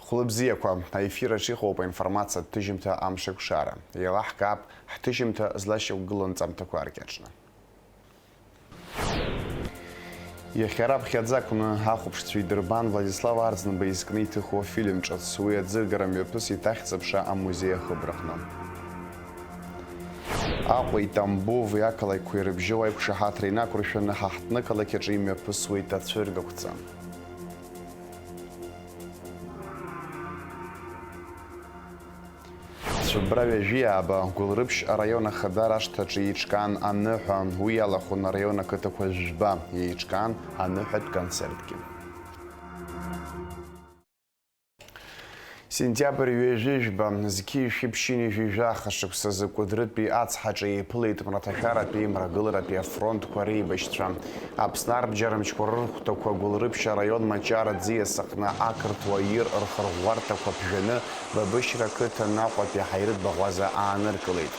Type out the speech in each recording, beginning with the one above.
Хулыбзияква эфира чихопа информация тыжимта амшекшара. Елах кап тыжимта злащев глунцам такваркечна. Ехераб хядзакуна ахупштви дербан Владислава Арзна боискный тихо фильм чат сует зыргарам ёпус и тахцепша а музея хыбрахна. Аква и Тамбов якалай куербжевай кшахатрина крушена хахтна калакеджим ёпус суета цвергакца. Браве жиаба гулрыбш района хадарашта чиичкан анныхан уяла хуна района кытыква жба яичкан анныхат концертки. Сентябрь вежижба зки шипшини жижаха шипса за кудрит пи ацхачи плит мратахара пи мрагылра пи фронт квари бештрам. Апснарб джарамчкур таква гулрыбша район мачара дзия сахна акртваир рхарварта квапжена бабышра кыта нақва пи хайрит багваза аныркылит.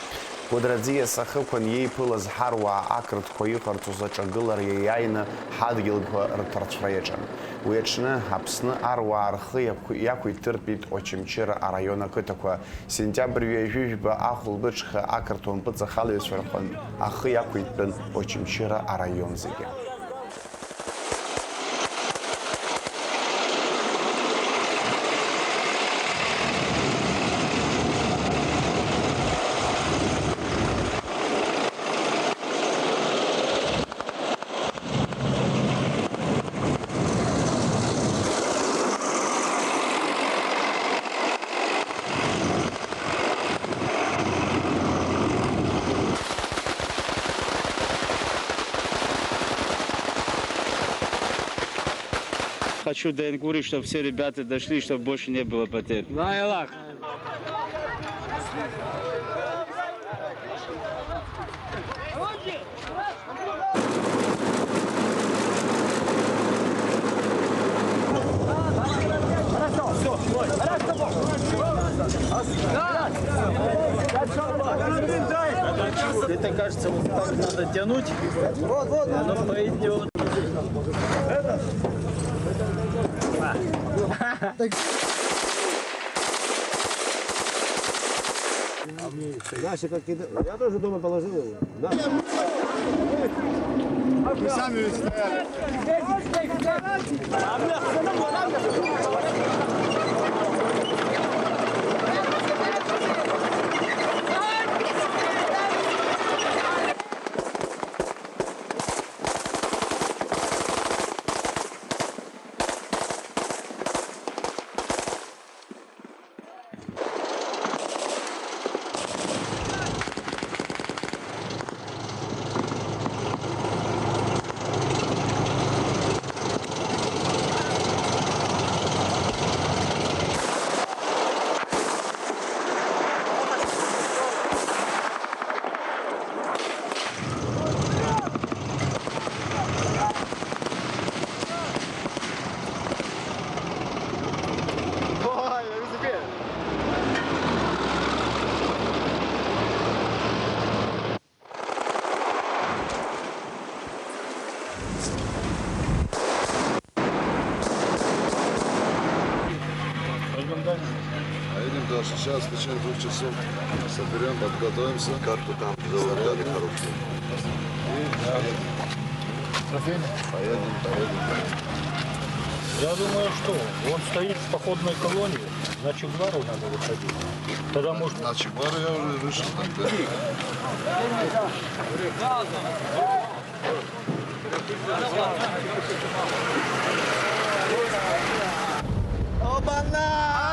Квадрадзия сахыкван ей пылаз харва акрт коихарту зачагылар яйна хадгилгва ртарчраечан. Уячны апсны арва архы якуй тырпит очимчира района кытаква. Сентябрь вежижба ахулбычха акртон пыца халесверхан ахы якуй пен очимчира район зиге. Хочу говорить, чтобы все ребята дошли, чтобы больше не было потерь. На Элах! Это кажется, вот так надо тянуть, оно пойдет. Наши как я тоже дома положил его. Да. Вы сами ведь стояли. Поедем дальше. Сейчас в течение 2 часов соберем, подготовимся. Карту там заложили хорошую. Поедем. Я думаю, что он стоит в походной колонии, на Чебару надо выходить. Тогда может... На Чебару я уже вышел тогда. Обана!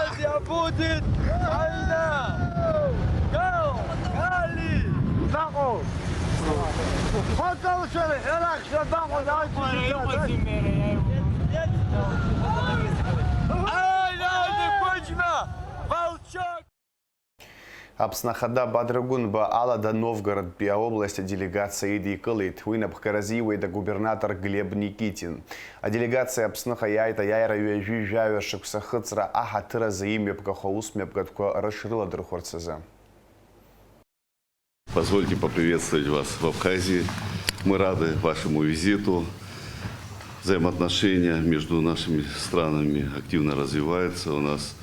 Азия будет! Айна! Гал! Гали! Заго! Хотел шеры! Элак! Шабаху! Айна! Кучма! Волчок! Апснахада Бадрагунба Алада Новгород Пиа области делегация Иди Кылит, Уинаб Каразиуэда губернатор Глеб Никитин. А делегация Апснаха Яйта Яйра Юэжижавя Шиксахыцра Ахатыра за имя Пкахаусмепкатко расширила Друхорцеза. Позвольте поприветствовать вас в Абхазии. Мы рады вашему визиту. Взаимоотношения между нашими странами активно развиваются. У нас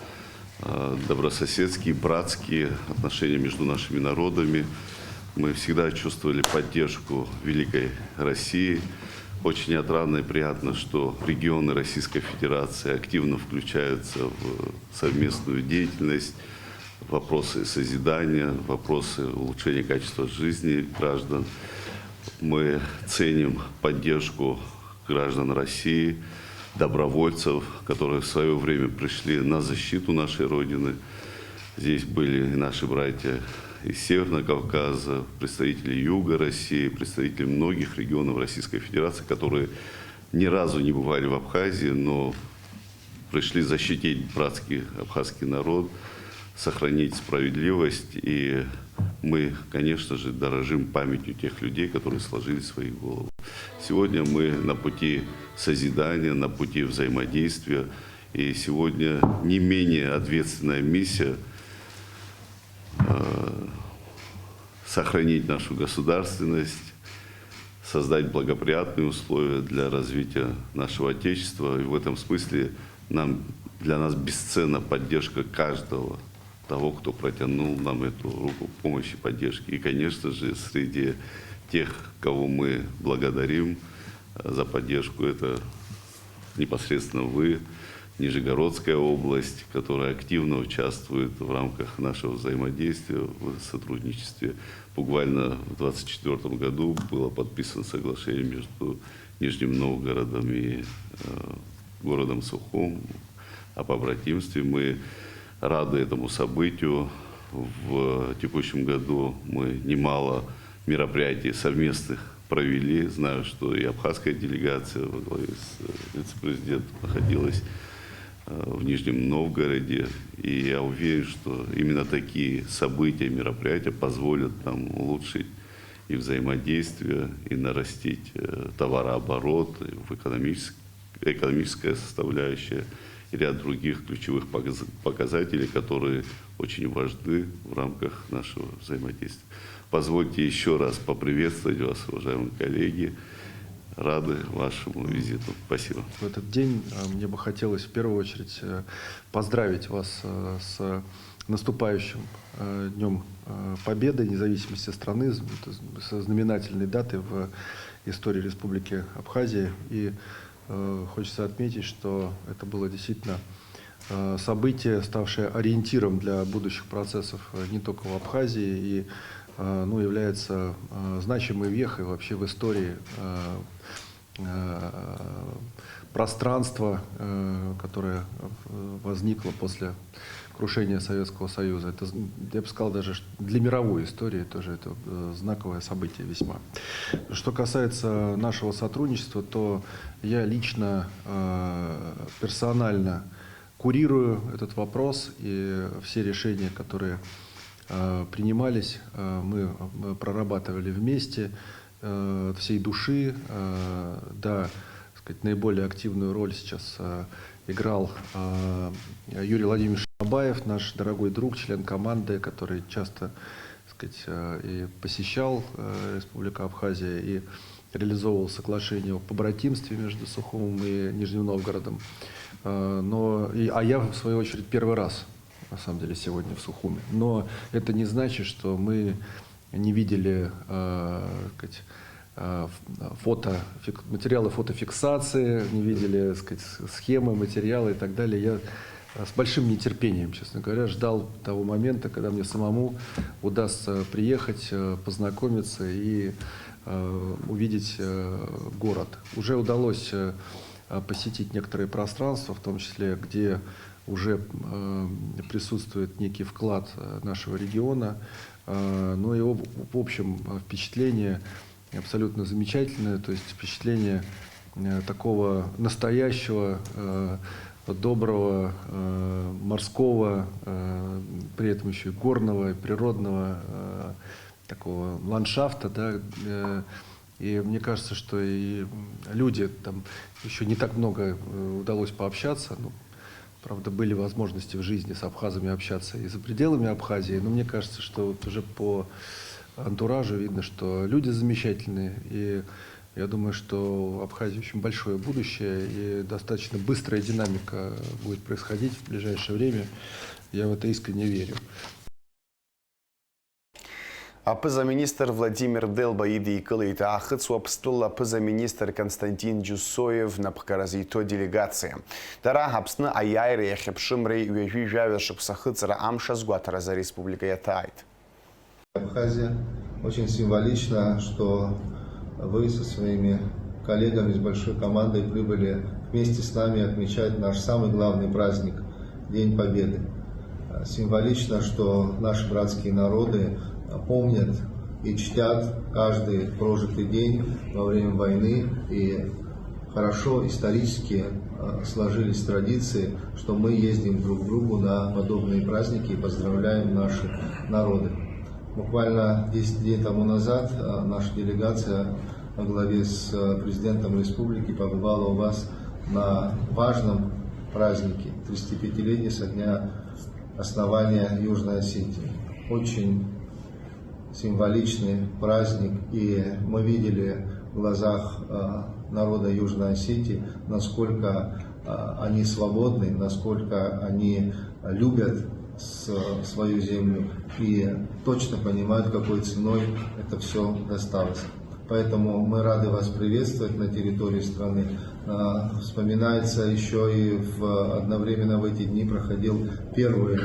добрососедские, братские отношения между нашими народами. Мы всегда чувствовали поддержку великой России. Очень отрадно и приятно, что регионы Российской Федерации активно включаются в совместную деятельность, вопросы созидания, вопросы улучшения качества жизни граждан. Мы ценим поддержку граждан России, добровольцев, которые в свое время пришли на защиту нашей Родины. Здесь были и наши братья из Северного Кавказа, представители Юга России, представители многих регионов Российской Федерации, которые ни разу не бывали в Абхазии, но пришли защитить братский абхазский народ, сохранить справедливость. И мы, конечно же, дорожим памятью тех людей, которые сложили свои головы. Сегодня мы на пути созидания, на пути взаимодействия. И сегодня не менее ответственная миссия сохранить нашу государственность, создать благоприятные условия для развития нашего Отечества. И в этом смысле для нас бесценна поддержка каждого того, кто протянул нам эту руку помощи, поддержки. И, конечно же, среди тех, кого мы благодарим за поддержку, это непосредственно вы, Нижегородская область, которая активно участвует в рамках нашего взаимодействия, в сотрудничестве. Буквально в 2024 году было подписано соглашение между Нижним Новгородом и городом Сухум о побратимстве. Мы рады этому событию. В текущем году мы немало мероприятий совместных провели. Знаю, что и абхазская делегация во главе с вице-президентом находилась в Нижнем Новгороде. И я уверен, что именно такие события, мероприятия позволят нам улучшить и взаимодействие, и нарастить товарооборот, и экономическая составляющая, и ряд других ключевых показателей, которые очень важны в рамках нашего взаимодействия. Позвольте еще раз поприветствовать вас, уважаемые коллеги. Рады вашему визиту. Спасибо. В этот день мне бы хотелось в первую очередь поздравить вас с наступающим Днем Победы, независимости страны, со знаменательной датой в истории Республики Абхазия. И хочется отметить, что это было действительно событие, ставшее ориентиром для будущих процессов не только в Абхазии, и является значимой вехой вообще в истории пространства, которое возникло после крушения Советского Союза. Это, я бы сказал, даже для мировой истории тоже это знаковое событие весьма. Что касается нашего сотрудничества, то я лично, персонально курирую этот вопрос, и все решения, которые принимались, мы прорабатывали вместе, всей души. Да, сказать, наиболее активную роль сейчас играл Юрий Владимирович Шабаев, наш дорогой друг, член команды, который часто, сказать, и посещал Республику Абхазия и реализовывал соглашение о побратимстве между Сухумом и Нижним Новгородом. А я, в свою очередь, первый раз, на самом деле, сегодня в Сухуме. Но это не значит, что мы не видели материалы фотофиксации, не видели, сказать, схемы, материалы и так далее. Я с большим нетерпением, честно говоря, ждал того момента, когда мне самому удастся приехать, познакомиться и увидеть город. Уже удалось посетить некоторые пространства, в том числе, где уже присутствует некий вклад нашего региона. Но его, в общем, впечатление абсолютно замечательное, то есть впечатление такого настоящего, доброго, морского, при этом еще и горного, и природного такого ландшафта, да. И мне кажется, что и люди, там еще не так много удалось пообщаться, правда, были возможности в жизни с абхазами общаться и за пределами Абхазии, но мне кажется, что вот уже по антуражу видно, что люди замечательные, и Я думаю, что в Абхазии очень большое будущее и достаточно быстрая динамика будет происходить в ближайшее время. Я в это искренне верю. Апыза-министр Владимир Делба идикылыйт ахыцу апстул апыза-министр Константин Джусоев напхаразито делегация. Дара апсны аяйры яхепшимрей уяжи жавешек сахыцара амшазгуатара за республика ятайт. Абхазия очень символично, что вы со своими коллегами, с большой командой прибыли вместе с нами отмечать наш самый главный праздник – День Победы. Символично, что наши братские народы помнят и чтят каждый прожитый день во время войны, и хорошо исторически сложились традиции, что мы ездим друг к другу на подобные праздники и поздравляем наши народы. Буквально 10 дней тому назад наша делегация во главе с президентом республики побывала у вас на важном празднике, 35-летие со дня основания Южной Осетии. Очень символичный праздник, и мы видели в глазах народа Южной Осетии, насколько они свободны, насколько они любят свою землю и точно понимают, какой ценой это все досталось. Поэтому мы рады вас приветствовать на территории страны. Вспоминается еще и одновременно в эти дни проходил первый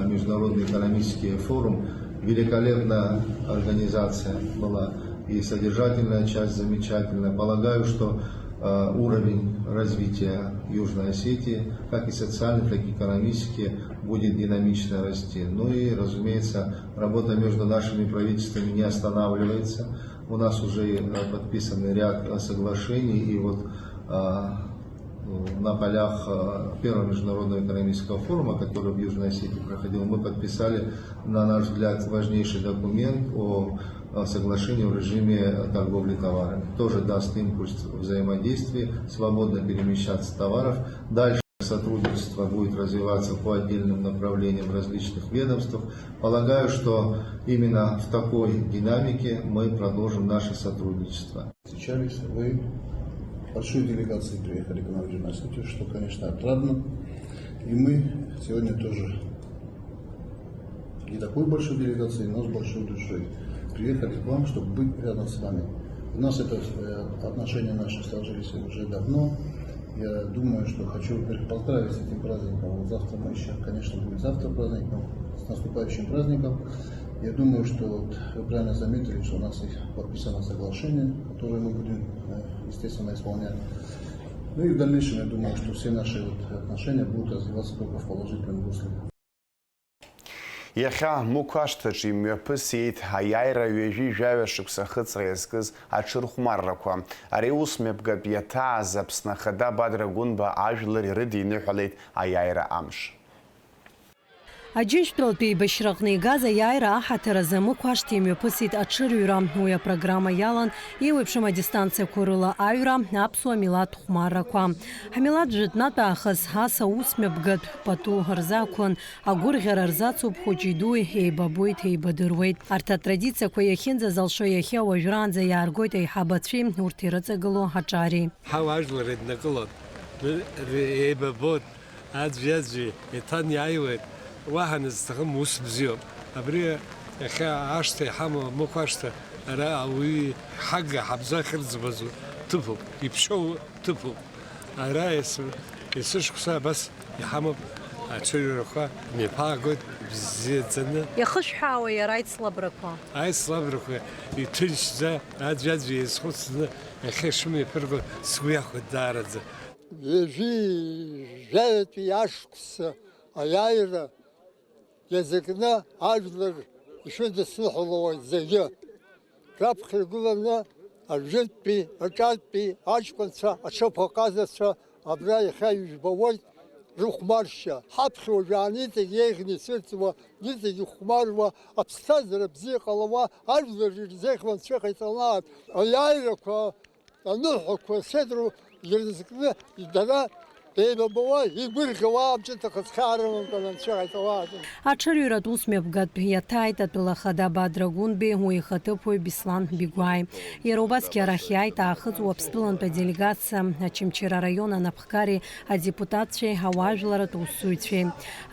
международный экономический форум. Великолепная организация была, и содержательная часть замечательная. Полагаю, что уровень развития Южной Осетии, как и социальный, так и экономически, будет динамично расти. Ну и, разумеется, работа между нашими правительствами не останавливается. У нас уже подписан ряд соглашений, и вот на полях первого международного экономического форума, который в Южной Осетии проходил, мы подписали, на наш взгляд, важнейший документ о соглашении в режиме торговли товарами. Тоже даст импульс взаимодействия, свободно перемещаться товаров. Дальше сотрудничество будет развиваться по отдельным направлениям различных ведомств. Полагаю, что именно в такой динамике мы продолжим наше сотрудничество. Встречались, вы большой делегацией приехали к нам в Южную Осетию, что, конечно, отрадно. И мы сегодня тоже не такой большой делегацией, но с большой душой приехали к вам, чтобы быть рядом с вами. У нас это отношения наши сложились уже давно. Я думаю, что хочу, во-первых, поздравить с этим праздником. Вот завтра мы еще, конечно, будет завтра праздник, но с наступающим праздником. Я думаю, что вот вы правильно заметили, что у нас подписано соглашение, которое мы будем, естественно, исполнять. Ну и в дальнейшем, я думаю, что все наши отношения будут развиваться только в положительном русле. Иахьа мукашҭаҿ имҩаԥысит аиааира ҩажәи жәаҩашықә сахыҵра иазкыз аҽырхәмаррақәа. Ари ус мҩаԥгатә иаҭааз Аԥсны Ахада Бадра Гәынба ажәлар ирыдиныҳәалеит аиааира амш. Аџьынџьтәылатәи еибашьраҟны игаз аиааира аҳаҭыр азы мықәашҭа имҩаԥысит аҽырҩра. Уи апрограмма иалан еиуеиԥшым адистанциақәа рыла аҩра, аԥсуа милаҭ хәмаррақәа. Ҳмилаҭ жәытәнатә аахыс ас аус мҩаԥгатә пату рзақәлан агәырӷьара рзацуп хәыҷи дуи, еибабоит, еибадыруеит. Арҭ атрадициақәа иахьынӡазалшо иахьа уажәраанӡа иааргоит аиҳабацәеи, урҭ ирыҵагыло аҿари. Ҳау ажәлар еиднакылон, еибабон, аӡәи-аӡәи еиҭан иааиуеит. Уаҳа зҭахым ус бзиоуп. Абри иахьа ашҭа иҳамоу амыхә ашҭа ара ауаҩы ҳага ҳабза ахьырӡбазу ҭыԥуп, иԥшьоу ҭыԥуп. Ара есышықәса абас иҳамоуп аҽырҩрақәа мҩаԥаагоит бзиаӡаны. Иахышәҳәаауа иара аицлабрақәа. Аицлабрақәа иҭынчӡа аӡәи-аӡәи иазхәыцны иахьа ишымҩаԥырго сгәы иахәеит даараӡа. Ҩажәи жәаҩатәи ашықәса аиааира иазакны ажәлар ишыдысныҳәалауа зегьы раԥхьа иргыланы ажәытәтәи, аҿатәи аҷкәынцәа, аҽыԥаҟазацәа абра иахьа ижәбауеит рыхәмаршьа. Ҳаԥхьа уажәы аниҵегь еиӷьны ицәырҵуа, ниҵегь ихәмаруа, аԥсҭазаара бзиа ҟалауа ажәлар ирзеиӷьуан цәыҟаиҵалааит. Аиааирақәа, аныҳәақәа седру ирзакны дара Аҽырҩратә усмҩаԥгатә иаҭааит атәыла хада Бадрагәынбеи уи ихаҭыԥуаҩ Беслан Бигәааи. Иара убасгьы арахь иааит аахыҵуа Аԥстәылантәи аделегациа Очамчыра араион анапхгари адепутатцәеи ауаажәларатә усзуҩцәеи.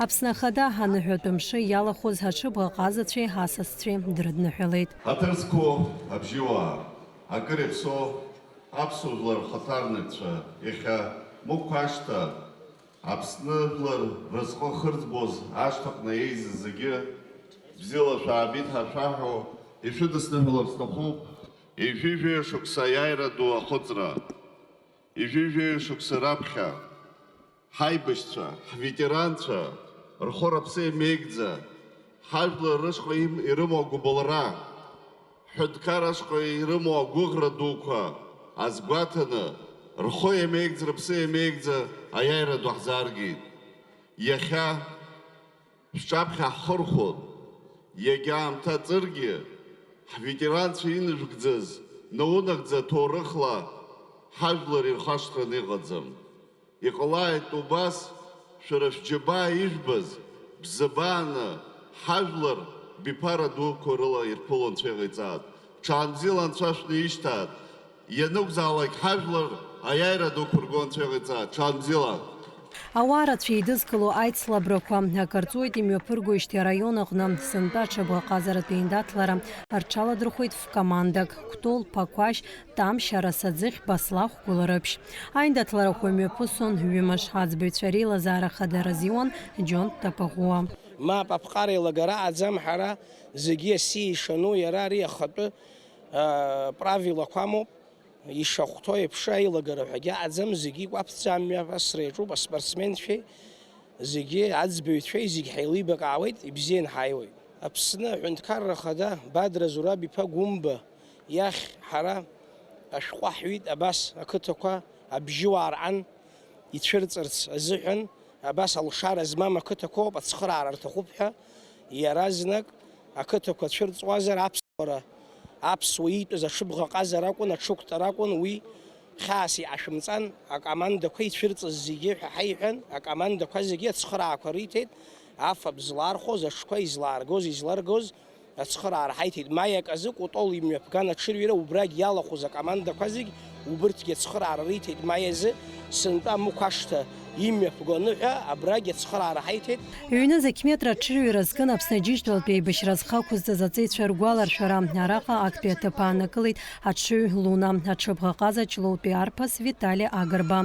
Аԥсны ахада аныҳәатәы мшы иалахәыз аҽыбӷаҟазацәеи асасцәеи дрыдныҳәалеит. Аҭырқәа абжьыуаа акыр иаԥсоу аԥсуа жәлар рхаҭарнакцәа иахьа мықә ашҭа Аԥсны жәлар рызҟы хырӡбоз ашҭаҟны еизыз зегьы бзиала шәаабеит ҳәа шәаҳәо ишәыдысныҳәаларц сҭахуп ижәижәаҩ шықәса аиааира ду ахәыҵра, ижәижәаҩ шықәса раԥхьа ҳаибашьцәа, ҳветеранцәа рхәы рыԥсы еимеигӡа, ҳажәлар рышҟа ирымоу агәыбылра, ҳәынҭқар ашҟа ирымоу агәыӷра дуқәа азгәаҭаны рхәы еимеигӡа, рыԥсы еимеигӡа аиааира ду ҳзааргеит. Иахьа шәҿаԥхьа ҳхырхәон, иагьа аамҭа ҵыргьы ҳветеранцәа иныжәгӡаз наунагӡа ҭоурыхла ҳажәлар ирхашҭраны иҟаӡам. Иҟалааит убас шәара шәџьабаа ижәбаз бзабааны ҳажәлар биԥара дуқәа рыла ирԥыло Анцәа иҟаиҵаат. Ҽаанбзиала Анцәа шәнаишьҭаат. Ианықәзаалак ҳажәлар аиааира дуқәа рго Анцәа иҟаиҵаат. Ҽаанбзиала. Ауаа рацәа еидызкыло аицлабрақәа акарҵуеит имҩаԥыргоижьҭеи араион аҟны сынтәа аҽыбӷаҟазаратә еиндаҭлара рҽаладырхәеит ф-командак Кәтол, Ԥақәашь, Тамшь, Арасаӡыхь, Баслахә, Гәыларыԥшь. Аиндаҭларақәа имҩаԥысон ҩымш аӡбаҩцәа реилазаара хада разиуан Џьон Тапаӷәыуа. Мап аԥҟара еилагара аӡам ҳара зегьы аси ишану иара ари ахатәы правилақәа амоуп. Ишахәҭоу еиԥш аилагара ҳәагьы аӡам, зегьы игәаԥҵәамҩа асра иаҿуп, аспортсменцәеи, зегьы аӡбаҩцәеи, зегьы ҳаилибакаауеит, ибзиан ҳааиуеит. Аԥсны аҳәынҭқарра хада Бадра Зураб-иԥа Гәымба иахь ҳара ашәҟәы ҳҩит, абас ақыҭақәа абжьыуаа рҟан ицәырҵырц азыҳәан, абас алшара змам ақыҭақәоуп, ацхыраара рҭахуп ҳәа, иаразнак ақыҭақәа цәырҵуазар аԥсуара аԥсуа иитәыз аҽыбӷаҟазара акәын, аҽықәтара акәын, уи хьаас иашәымҵан акомандақәа ицәырҵыз зегьы ҳәа ҳаиҳәан, акомандақәа зегьы ацхыраақәа риҭеит, афатә злаархоз, аҽқәа изларгоз ацхыраара ҳаиҭеит. Маиак азы Кәтол имҩаԥган аҽырҩра убрагь иалахәыз акомандақәа зегь убырҭгьы ацхыраара риҭеит. Маи азы сынтәа мықә ашҭа имҩаԥго аныҳәа абрагь ацхыраара ҳаиҭеит. Ҩны зықьметра аҽырҩра зкын Аԥсны Аџьынџьтәылатәи аибашьра зхақәызҵаз аҵеицәа ргәаларшәара араҟа актәи аҭыԥ аанакылеит аҽыҩ Луна, аҽыбӷаҟаза Ҷлоутәи арԥыс Витали Агрба.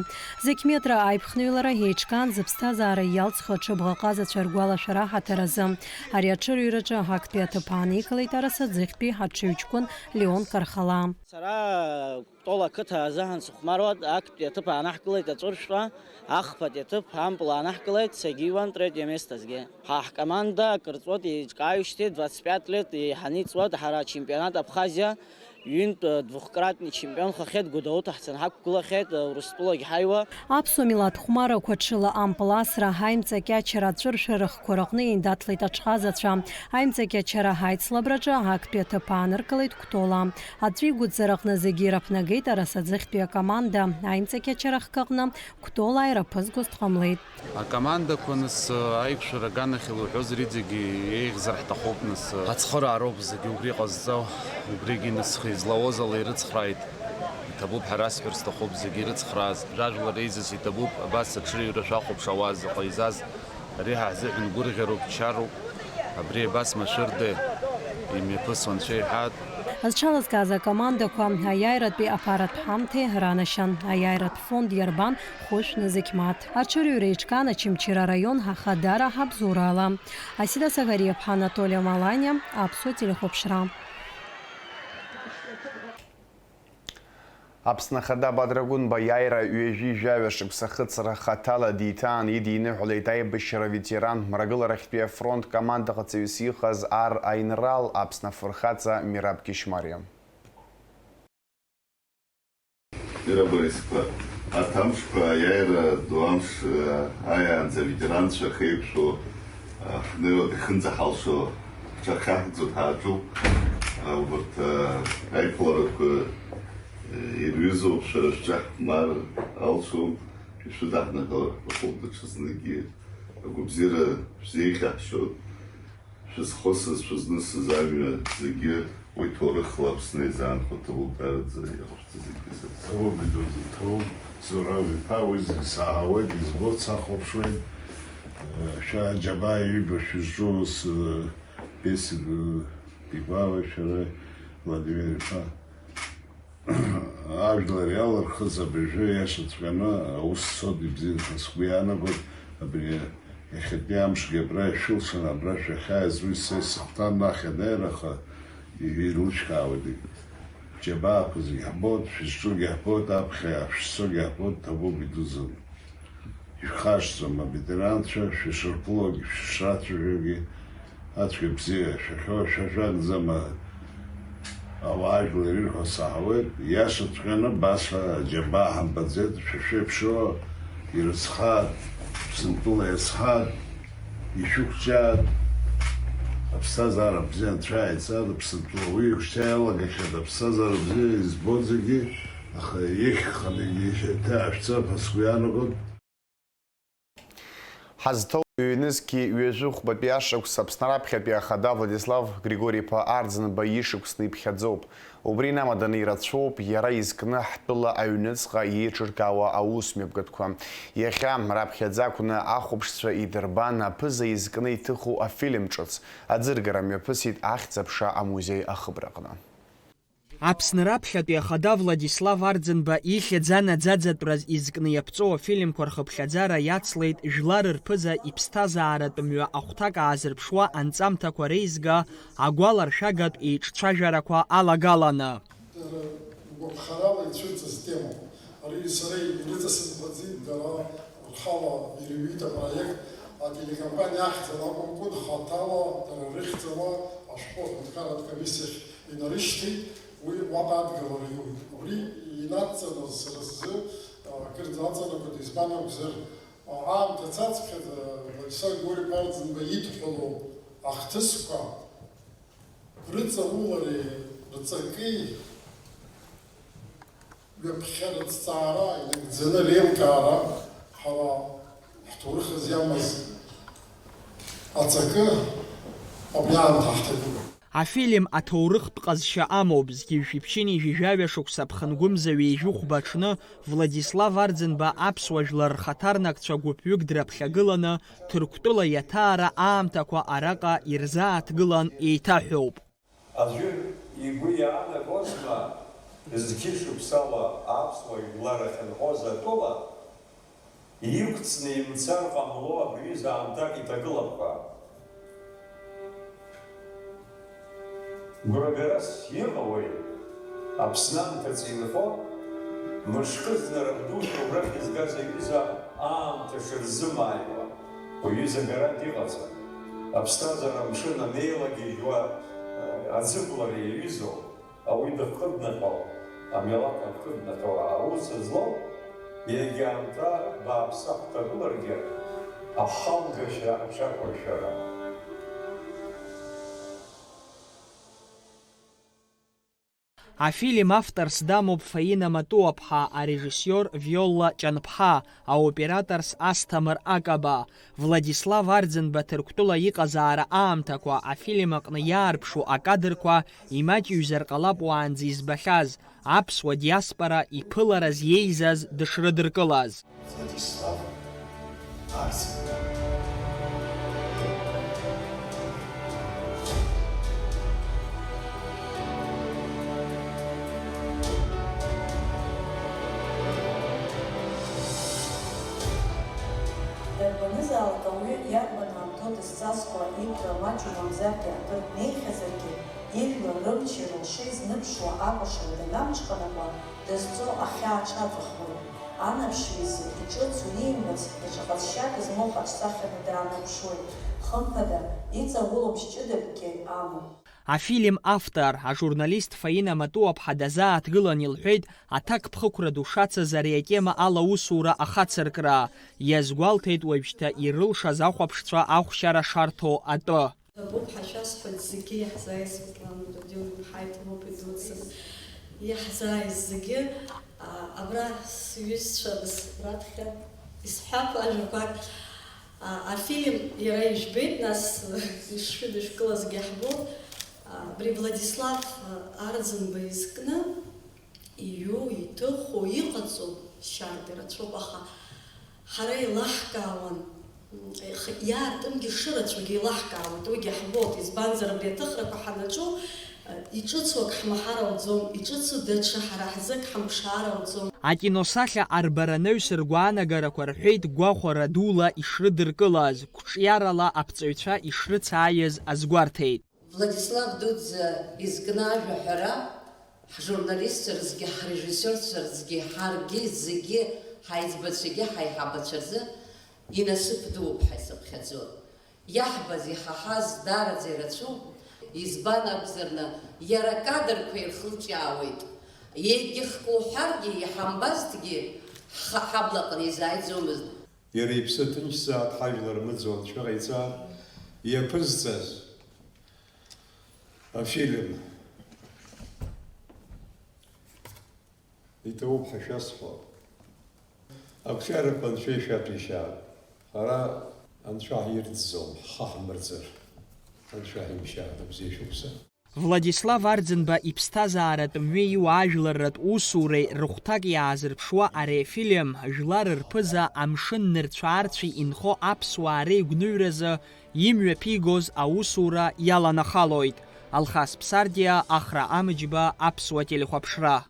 Зықьметра аиԥхныҩлара еиҿкаан зыԥсҭазаара иалҵхьоу аҽыбӷаҟазацәа ргәалашәара ҳаҭаразы. Ари аҽырҩраҿы актәи аҭыԥ ааникылеит Арасаӡыхьтәи аҽыҩҷкәын Леон Кархала. Сара Кәтол ақыҭа азыҳәан сыхәмаруа актәи аҭыԥ аанаҳкылеит аҵәыршәа, ахԥатәи аҭыԥ ампла аанаҳкылеит Сагиеван третье местозгьы. Ҳкоманда акырҵуат еиҿкааҩышьҭит 25 лет иҳаниҵуат ҳара чемпионат Абхазиа ҩынтә двухкратни чемпион хахьеит, Гәдоуҭа ҳцаны ҳақәгылахьеит Урыстәылагьы ҳаиуа. Аԥсуа милаҭ хәмарақәа ҽыла ампыласра аимҵакьачара аҵәыршәа рыхқәа рҟны еиндаҭлеит аҽхазацәа. Аимҵакьачара ҳаицлабраҿы актәи аҭыԥ ааныркылеит Кәтола. Аҵәы игәыӡара зегьы ираԥнагеит Арасаӡыхьтәи акоманда. Аимҵакьачара хкаҟны Кәтола ираԥызгоз дҟамлеит. Акомандақәа нас аиқәшәара аганахь илҳәозар иҵегьы еиӷьзар ҳҭахуп нас ацхыраароуп зегьы убри ҟазҵо, убригьы нас излауаз ала ирыцхрааит. Иҭабуп ҳара асҳәар сҭахуп зегьы ирыцхрааз. Жәажәлар еизаз иҭабуп абас аҽырҩра шәахәаԥшуаз иҟаиҵаз. Ари ҳаҳзыҳәан гәырӷьароуп, чароуп. Абри абас машәырда имҩаԥысуа Анцәа иҳәат. Зҽалазкааз акомандақәа аиааиратәи аԥаратә ҳамҭеи ранашьан. Аиааиратә фонд иарбан Хәышә Назықьмаҭ. Аҽырҩра еиҿкаан Очамчыра араион ҳахадара ҳабзурала. Асида Сагариаԥҳа, Анатолия Маланиа, Аԥсуа телехәаԥшра. Аԥсны ахада Бадрагәынба аиааира ҩажәи-жәаҩа шықәса хыҵра хаҭала диҭаан идиныҳәалеит аибашьра ветеран Мрагыларахьтәи афронт командаҟаҵаҩыс иҟаз ар аинрал Аԥсны афырхаҵа Мираб Кишмариа. Мира Борисовна, арҭ амшқәа аиааира ду амш аиаанӡа аветеранцәа хеиқәшәо ҳнеиуа ихынӡаҳалшо ҳҽахьаҳкӡо ҳааҿуп. Убарҭ аиԥыларақәа ирҩызоуп шәара шәҿаҳхәмар алшом, шәышәыдаҳныҳәалар ҳәа даҽазныгьы агәабзиара шәзеиӷьаҳшьот, шәызхәыцыз, шәызнысыз амҩа зегьы уи ҭоурыхла Аԥсны еизаанхо ҭабуԥараӡа иҟашәҵа зегьы ҭабуп идуӡӡа, ҭабуп Зураб иԥа уи зегьы саҳауеит, избоит, сахәаԥшуеит. Шәа аџьабаа иҩба шәызҿу Бесик Пигвава, шәара Владимир иԥа ажәлар иалырхыз абыржәы иашаҵәҟьаны аус цоит ибзианы сгәы иаанагоит. Абри иахьатәи амшгьы абра ишәылшан, абра шәахьааиз уи са исыхәҭан нахь анеираха ирлышьхаауеит. Џьабаақәа зегьы ҳбоит, шәызҿугьы ҳбоит, аԥхьа шәзцогьы ҳбоит, ҭабуп идуӡӡа. Ишәхашҭрым аветеранцәа, шәышырԥылогьы, шәышрацәажәогьы, ацәгьа бзиа шәахьоу шәажәагӡама ауаажәлар ирҳәо саҳауеит. Иашаҵәҟьаны баша аџьабаа ҳамбаӡеит, шәышәеиԥшроу ирыцхаат, Ԥсынтәыла иазхаат, ишәықәҿиаат, аԥсҭазаара бзиа анцәа ааиҵаат, Ԥсынтәыла уи ихәшьцәа иалагахьеит, аԥсҭазаара бзиа избоит зегьы, аха иеиӷьханы ишәҭаашәҵап ҳәа сгәы иаанагоит. Ҳазҭоу ҩнызқьи ҩажәыхәбатәи ашықәс Аԥсны раԥхьатәи ахада Владислав Григори-иԥа Арӡынба ишықәсны иԥхьаӡоуп. Убри намаданы ирацәоуп иара изкны ҳтәыла аҩныҵҟа иеиҿыркаауа аусмҩаԥгатәқәа. Иахьа раԥхьаӡа акәны ахәаԥшцәа идырбан аԥыза изкны иҭыху афильм ҿыц. Аӡыргара мҩаԥысит ахьӡ-аԥша амузеи ахыбраҟны. Аԥсны раԥхьатәи ахада Владислав Арӡынба ихьӡ анаӡаӡатәраз изкны иаԥҵоу афильмқәа рхыԥхьаӡара иацлеит жәлар рԥыза иԥсҭазааратә мҩа ахәҭак аазырԥшуа анҵамҭақәа реизга агәаларшәагатә еиҿцәажәарақәа алагаланы. Гәаԥхарала ицәырҵыз тема. Ари сара ирыҵасымхаӡеит дара рхала ирҩит апроект ателекомпаниа ахьӡала акәымкәа хаҭала дара рыхьӡала ашәҟәы комиссиахь инарышьҭит. Уи уаҟа адгылара иуит. Убри инадҵаныз сара сзы акырӡа аҵанакәа избан акәзар аамҭа цацԥхьаӡа Владислав Григори-иԥа Арӡынба идҳәалоу ахҭысқәа рыҵаулареи рҵаки ҩаԥхьарацҵаара инагӡаны реилкаара ҳара ҳҭоурых азы иамаз аҵакы абри аамҭа ҳҭагылоуп. Афильм аҭоурыхтә ҟазшьа амоуп. Згьы-шәиԥшьыни жьижәаҩа шықәса ԥхынгәымза ҩеижәыхәба аҽны Владислав Арӡынба аԥсуа жәлар рхаҭарнакцәа гәыԥҩык дрыԥхьагыланы Ҭырқәтәыла иаҭаара аамҭақәа араҟа ирзааҭгылан еиҭаҳәоуп. Аӡәы игәы иаанагозма зқьы шықәсала аԥсуа жәлар ахьынхоз атәыла иқәҵны имцар ҟамло абриз аамҭак иҭагылап ҳәа. Гәрагарас иҟалои Аԥсны аамҭац инхо мышкы знарак дуқәа убрахь изгаз аҩыза аамҭа шырзымааиуа уаҩыза гарант иҟаҵа. Аԥсҭазаара амшын анеилагьежьуа аӡыблара иаҩызоу ауаҩ дахыднаҟьо, амилаҭ ахыднаҟьо аус злоу егьа аамҭа бааԥсы ҳҭагыларгьы ахалгашьа аҽақәыршәара. Афильм авторс дамоуп Фаина Матуаԥҳа, арежиссиор Виола Ҷанԥҳа, аоператорс Асҭамыр Акаба. Владислав Арӡынба Ҭырқәтәыла иҟазаара аамҭақәа афильм аҟны иаарԥшу акадрқәа имаҷыҩзар ҟалап уаанӡа избахьаз, аԥсуа диаспора иԥылараз иеизаз дышрыдыркылаз. Дарбанызаалак ауаҩы иарбан аамҭоу дызҵазкуа иқәра маҷу мамзаргьы акыр днеихьазаргьы ижәлар рымчира лшеизныԥшуа акәашара данамҽханакуа дызҵо ахьаа ҽаҵәахуеит. Анаԥшҩыза иҿыцу иимбац даҽа ҟазшьак змоу хаҿсахьаны даанаԥшуеит. Хымԥада иҵаулоуп ҷыдакгьы амоуп. Афильм автор, ажурналист Фаина Матуаԥҳа дазааҭгылан илҳәеит аҭак ԥхықәра ду шацыз ари атема ала усура ахацыркра. Иазгәалҭеит уажәшьҭа ирылшаз ахәаԥшцәа ахәшьара шарҭо атәы. Ҭабуп ҳашәасҳәоит зегьы иаҳзааиз Светлана Дадион-иԥҳа Ҭабуп идуӡӡа. Иаҳзааиз зегьы абра сҩызцәа раԥхьа исҳәап ажәақәак афильм иара ижәбеит, нас ишшәыдышәкылазгьы ҳбоит, абри Владислав Арӡынба изкны иҩу, иҭыху, иҟаҵоу шьарда ирацәоуп, аха ҳара еилаҳкаауан, иаартымгьы шырацәагьы еилаҳкаауеит, уигьы ҳбоит, избанзар абри аҭыхрақәа ҳанаҿу иҿыцу ак ҳмаҳар ауӡом, иҿыцу даҽа ҳара ҳзы ак ҳамԥшаар ауӡом. Акиносахьа арбаранаҩс ргәаанагарақәа рҳәеит гәахәара дула ишрыдыркылаз, қәҿиарала аԥҵаҩцәа ишрыцааиз азгәарҭеит. Владислав Дуӡӡа изкны ажәаҳәара ҳжурналистцәарзгьы, ҳрежиссиорцәарзгьы, ҳаргьы зегьы ҳаиҵбацәагьы ҳаиҳабацәа рзы инасыԥ дууп ҳәа исыԥхьаӡоит. Иаҳбаз, иҳаҳаз даараӡа ирацәоуп, избан акәзарны иара акадрқәа ирхылҿиаауеит. Егьыхк уҳәаргьы, иҳамбазҭгьы ҳаблаҟны изааиӡомызт. Иара иԥсы ҭынчзаат ҳажәлар мыӡуа анцәа ҟаиҵар, иаԥызҵаз афильм иҭоуп ҳәа шәасҳәо. Ақәҿиарақәа анцәа ишәаҭәеишьаап. Ҳара анцәа ҳирӡӡом, ҳхы ҳмырӡыр. Анцәа ҳимшьаат абзиа шәықәса. Владислав Арӡынба иԥсҭазааратә мҩеиуа ажәларратә усуреи рыхәҭак иаазырԥшуа ари афильм жәлар рԥыза амшын нырцә-аарцәи инхо аԥсуаа реигәныҩразы имҩаԥигоз аусура иаланахалоит. Алхас Ԥсардиа, Ахра Амыџьба, Аԥсуа телехәаԥшра.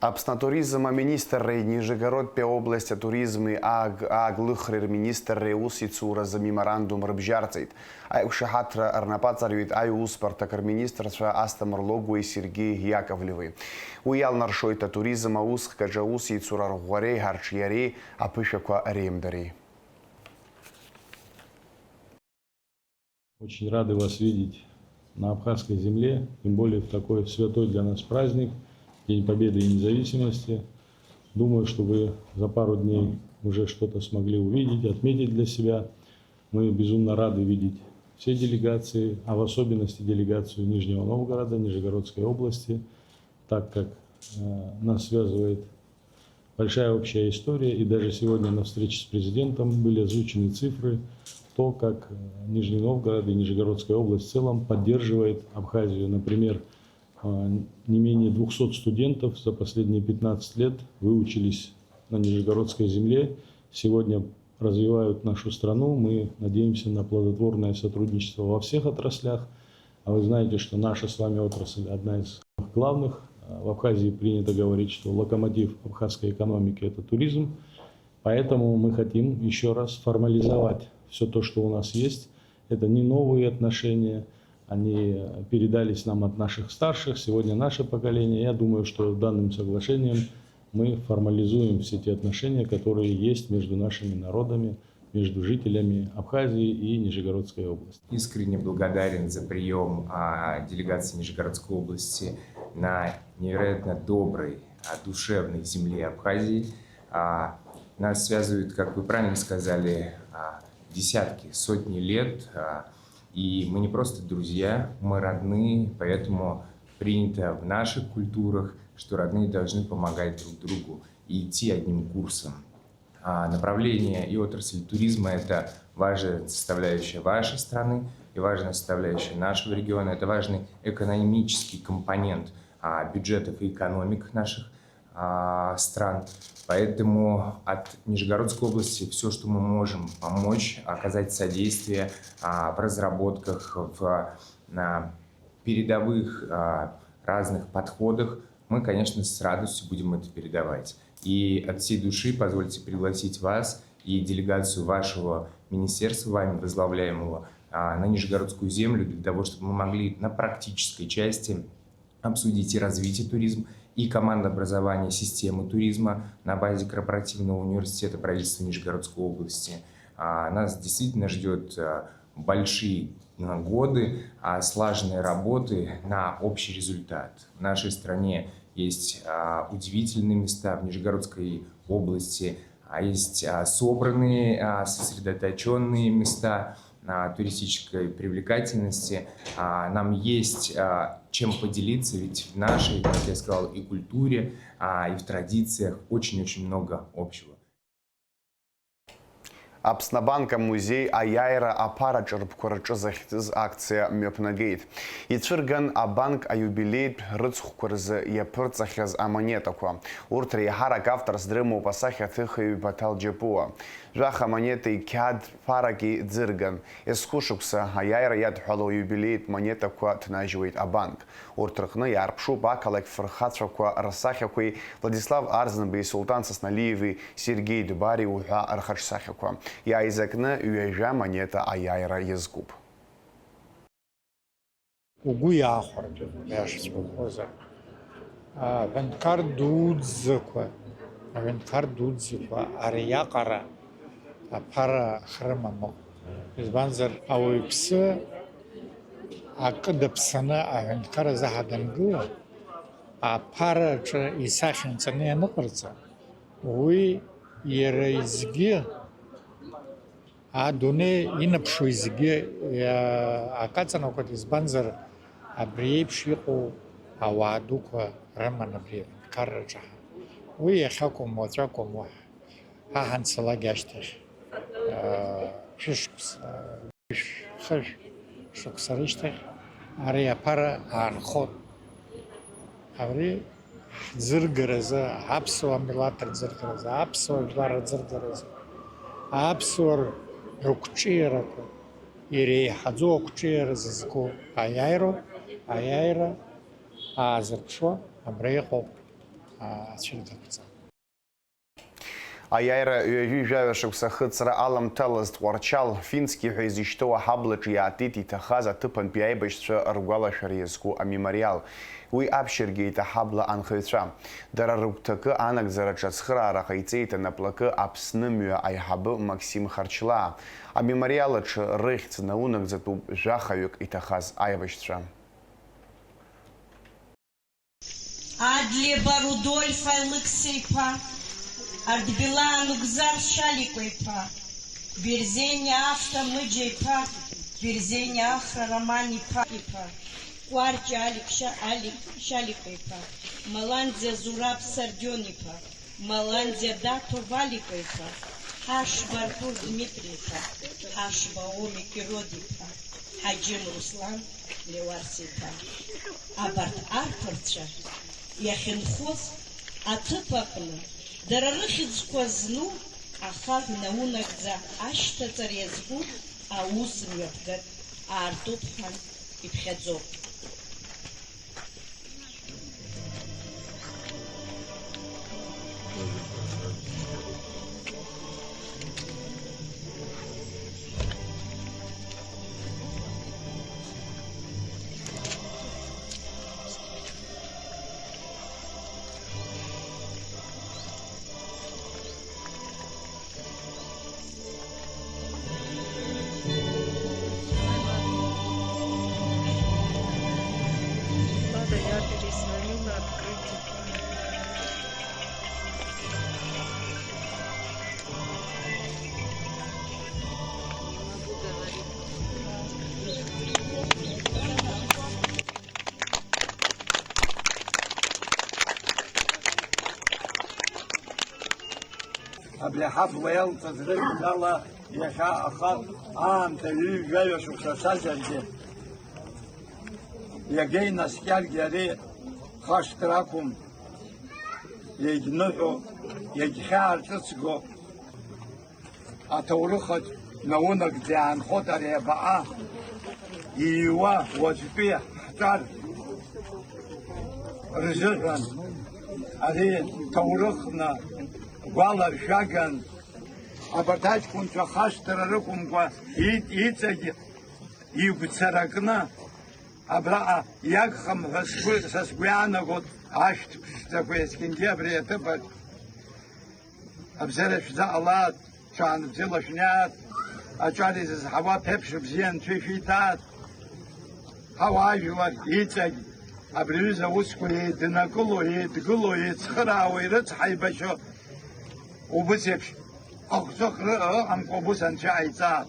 Аԥсны туризм аминистрреи Нижегородтәи область атуризми ааглыхреи рминистрреи аусицуразы меморандум рыбжьарҵеит. Аиқәшаҳаҭра рнапаҵарҩит аиусбарҭак рминистрцәа Асҭамыр Логуи Сергеи Иаковлеви. Уи иалнаршоит атуризм аусхкаҿы аусицура рӷәӷәареи ҳарҿиареи аԥышәақәа реимдареи. Очень рады вас видеть на Абхазской земле, тем более в такой святой для нас праздник, День Победы и Независимости. Думаю, что вы за пару дней уже что-то смогли увидеть, отметить для себя. Мы безумно рады видеть все делегации, а в особенности делегацию Нижнего Новгорода, Нижегородской области, так как нас связывает большая общая история. И даже сегодня на встрече с президентом были озвучены цифры, то, как Нижний Новгород и Нижегородская область в целом поддерживает Абхазию. Например, не менее 200 студентов за последние 15 лет выучились на Нижегородской земле. Сегодня развивают нашу страну. Мы надеемся на плодотворное сотрудничество во всех отраслях. А вы знаете, что наша с вами отрасль одна из главных. В Абхазии принято говорить, что локомотив абхазской экономики – это туризм. Поэтому мы хотим еще раз формализовать все то, что у нас есть. Это не новые отношения. Они передались нам от наших старших, сегодня наше поколение. Я думаю, что данным соглашением мы формализуем все те отношения, которые есть между нашими народами, между жителями Абхазии и Нижегородской области. Искренне благодарен за прием делегации Нижегородской области на невероятно доброй, душевной земле Абхазии. Нас связывают, как вы правильно сказали, десятки, сотни лет. И мы не просто друзья, мы родные, поэтому принято в наших культурах, что родные должны помогать друг другу и идти одним курсом. Направление и отрасль туризма – это важная составляющая вашей страны и важная составляющая нашего региона. Это важный экономический компонент бюджетов и экономик наших стран. Поэтому от Нижегородской области все, что мы можем помочь, оказать содействие в разработках, в передовых разных подходах, мы, конечно, с радостью будем это передавать. И от всей души позвольте пригласить вас и делегацию вашего министерства, вами возглавляемого, на Нижегородскую землю, для того, чтобы мы могли на практической части обсудить и развитие туризма, и командообразование системы туризма на базе корпоративного университета правительства Нижегородской области. Нас действительно ждет большие годы слаженной работы на общий результат. В нашей стране есть удивительные места в Нижегородской области, есть собранные, сосредоточенные места, туристической привлекательности. Нам есть чем поделиться, ведь в нашей, как я сказал, и культуре, и в традициях очень-очень много общего. Аԥснабанк музей аиааира аԥараҿырԥқәа рҿы захьӡыз акциа мҩаԥнагеит. Ицәырган абанк аиубилеитә рыцхәқәа рзы иаԥырҵахьаз амонетақәа. Урҭ реиҳарак авторс дрымоуп асахьаҭыхыҩ Баҭал Џьапуа. Жәаха амонетеи қьаад ԥараки ӡырган. Есху шықәса аиааира иадҳәало аиубилеитә монетақәа ҭнажьуеит абанк. Урҭ рҟны иаарԥшуп ақалақь фырхацәақәа рсахьақәеи Владислав Арзынбеи, Султан Сасналиеви, Сергей Дубари уҳәа рхаҿсахьақәа. Иааизакны ҩажәа монета аиааира иазкуп. Угәы иаахәартәын, иашаҵәҟьозар. Аҳәынҭқар дуӡӡақәа ари иаҟара аԥара хрымам. Избанзар ауаҩԥсы акы даԥсаны аҳәынҭқар азаҳа дангыла, аԥараҿы исахьанҵаны ианыҟарҵа, уи иара изгьы адунеи инаԥшуа зегьы акаҵанакуеит, избанзар абри еиԥш иҟоу ауаа дуқәа рыман абри аҳәынҭқарраҿы. Уи иахьакәым, уаҵәакәым, ҳаҳанцалак ашьҭахь шықәса рышьҭахь ари аԥара аанхот. Абри ҳӡыргаразы, аԥсуа милаҭ рӡыргаразы, аԥсуа жәлар рӡыргаразы, аԥсуа рықәҿиарақәа иреиҳаӡоу ақәҿиара зызку аиааира аазырԥшуа абра иҟоуп ацәырдақәҵа. Аиааира ҩажәи жәаҩа шықәса хыҵра аламҭалаз Тҟәарчал, Фински ҳәа изышьҭоу аҳаблаҿы иаатит иҭахаз аҭыԥантәи аибашьцәа ргәалашәара иазку амемориал. Уи аԥшьыргеит аҳабла анхаҩцәа. Дара рыгәҭакы анагӡараҿы ацхыраара ҟаиҵеит анаплакы Аԥснымҩа аиҳабы Максим Харчлаа. Амемориал аҿы рыхьӡ наунагӡатәуп жәахаҩык иҭахаз аибашьцәа. Адлеба Рудольф Алексеиԥа, Ардбела Нугзар Шаликәа-иԥа, Берзениа Ахра Мыџьа-иԥа, Берзениа Ахра Роман-иԥа, Кәарҷа Алик Шаликәа-иԥа, Маланӡиа Зураб Сардион-иԥа, Маланӡиа Дато Валикәа-иԥа, Ҳашба Артур Дмитрий-иԥа, Ҳашба Оми Кирод-иԥа, Ҳаџьым Руслан Леуарс-иԥа. Абарҭ арԥарцәа иахьынхоз аҭыԥ аҟны дара рыхьӡқәа зну ахаҳә наунагӡа ашьҭаҵара иазку аус мҩаԥгатә аартуп ҳәа иԥхьаӡоуп. Абри аҳабла иалҵыз рыжәлала иахьа ахаҳә аамҭа ҩажәа шықәса цазаргьы иага инаскьаргьы ари хашҭра акәым, иагьныҳәо, иагьхьаарҿыцго аҭоурыхатә наунагӡа иаанхоит ари абаҟа ииуа уаҵәтәи ҳҿар рзыҳәан ари ҭоурыхны гәаларшәаган абарҭ аҷкәынцәа хашҭра рықәымкәа иҵагь игәцаракны абраҟа иагхам ҳәа са сгәы иаанагоит ашәҭ ԥшӡақәа есқьынгьы абри аҭыԥаҿ абзара шәзаҟалаат, ҽаанбзиала шәниаат, аҿар изызҳауа ԥеиԥш бзиа анцәа ишәиҭаат. Ҳауаажәлар иҵагь абри аҩыза аусқәа еиднакыло, еидгыло, еицхыраауа, ирыцҳаибашьо убыс еиԥш ахәҵыхра ыҟамкәа убыс анцәа ҟаиҵаат.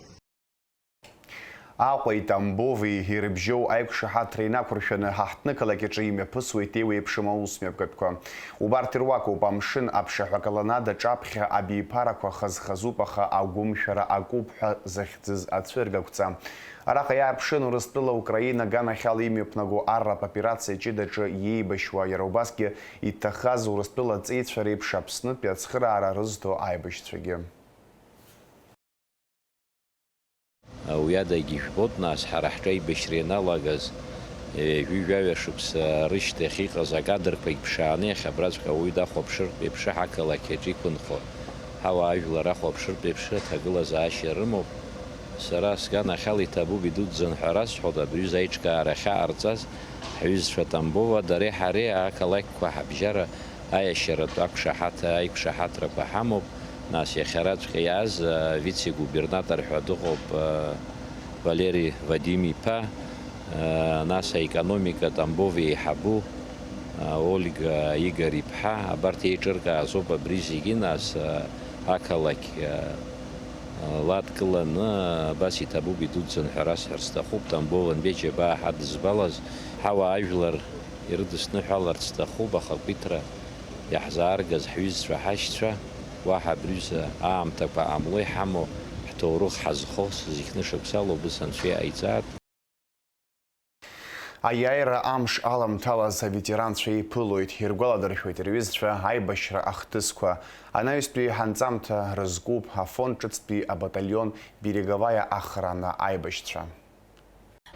Аҟәеи Тамбови ирыбжьоу аиқәшаҳаҭра инақәыршәаны ҳаҳҭнықалақь аҿы имҩаԥысуеит еиуеиԥшым аусмҩаԥгатәқәа. Убарҭ ируакуп амшын аԥшаҳәа каланада ҿаԥхьа абиԥарақәа хаз-хазуп, аха агәымшәара акуп ҳәа захьӡыз ацәыргақәҵа. Араҟа иаарԥшын Урыстәыла Украина аганахьала имҩаԥнаго арратә операциа ҷыдаҿы иеибашьуа, иара убасгьы иҭахаз Урыстәыла аҵеицәа реиԥш Аԥснытәи ацхыраара рызҭо аибашьцәагьы. Уиадагьы ижәбоит, нас ҳара ҳҿы аибашьра ианалагаз ҩажәа шықәса рышьҭахь иҟаз акадрқәагь ԥшааны иахьабраҵәҟьа ауаҩы дахәаԥшыртә еиԥш ҳақалақь аҿы иқәынхо, ҳауаажәлар ахәаԥшыртә еиԥш аҭагылазаашьа рымоуп. Сара сганахьала иҭабуп идуӡӡан ҳәа расҳәоит, абри аиҿкаара ахьааирҵаз ҳҩызцәа Тамбова дареи ҳареи ақалақьқәа ҳабжьара аиашьаратә аиқәшаҳаҭрақәа ҳамоуп. Нас иахьараҵәҟьа иааз вице-губернатор ҳәа дыҟоуп Валери Вадим-иԥа, нас аекономика Тамбов еиҳабу Ольга Игор-иԥҳа, абарҭ еиҿыркаазоуп абри зегьы, нас ақалақь ладкыланы абас иҭабуп идуӡӡан ҳәа расҳәар сҭахуп. Тамбовантәи аџьабаа ҳадызбалаз ҳауаажәлар ирыдысныҳәаларц сҭахуп, ахақәиҭра иаҳзааргаз ҳҩызцәа ҳашьцәа, уаҳа абриза аамҭақәа ҟамло иҳамоу ҳҭоурых ҳазхо зыхьны шықәсала убыс анцәа иҟаиҵааит. Аиааира амш аламҭалаз аветеранцәа еиԥылоит, иргәаладыршәоит рҩызцәа аибашьра ахҭысқәа. Анаҩстәи ҳанҵамҭа рызкуп афонд ҿыцтәи абаталион Береговая охрана аибашьцәа.